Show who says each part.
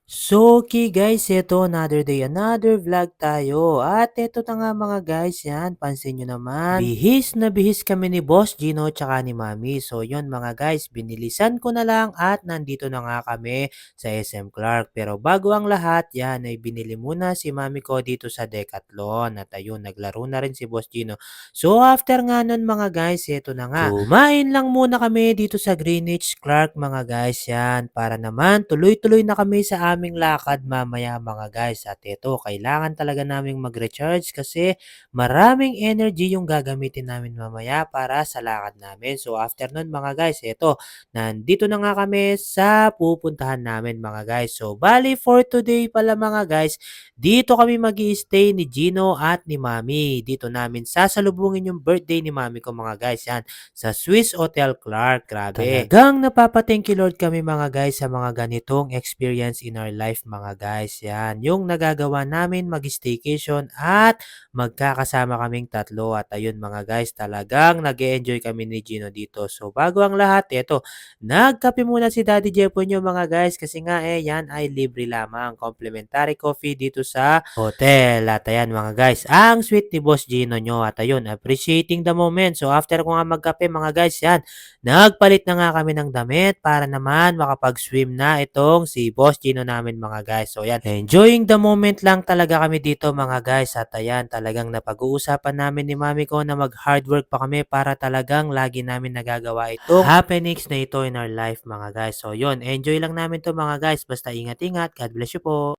Speaker 1: So, okay guys, eto another day, another vlog tayo. At eto na nga mga guys, yan, pansin nyo naman. Bihis na bihis kami ni Boss Gino tsaka ni Mami. So, yun mga guys, binilisan ko na lang at nandito na nga kami sa SM Clark. Pero bago ang lahat, yan, ay binili muna si Mami ko dito sa Decathlon. At ayun, naglaro na rin si Boss Gino. So, after nga nun mga guys, eto na nga. Kumain lang muna kami dito sa Greenwich Clark mga guys, yan. Para naman, tuloy-tuloy na kami sa aming lakad mamaya mga guys. At ito, kailangan talaga naming mag-recharge kasi maraming energy yung gagamitin namin mamaya para sa lakad namin. So after nun mga guys, ito, nandito na nga kami sa pupuntahan namin mga guys. So bali for today pala mga guys, dito kami mag-i-stay ni Gino at ni Mami. Dito namin sasalubungin yung birthday ni Mami ko mga guys. Yan, sa Swiss Hotel Clark. Grabe. Talagang napapa-thank you Lord kami mga guys sa mga ganitong experience in our life mga guys. Yan, yung nagagawa namin mag-staycation at magkakasama kaming tatlo. At ayun mga guys, talagang nag-enjoy kami ni Gino dito. So bago ang lahat, eto, nagkape muna si Daddy Jepo nyo mga guys kasi nga yan ay libre lamang. Complimentary coffee dito sa hotel. At ayan mga guys, ang sweet ni Boss Gino nyo. At ayun, appreciating the moment. So after ko nga magkape mga guys, yan, nagpalit na nga kami ng damit para naman makapag-swim na itong si Boss Gino namin mga guys. So yan, enjoying the moment lang talaga kami dito mga guys. At ayan, talagang napag-uusapan namin ni Mami ko na mag-hard work pa kami para talagang lagi namin nagagawa itong happenings na ito in our life mga guys. So yun, enjoy lang namin to mga guys. Basta ingat-ingat. God bless you po.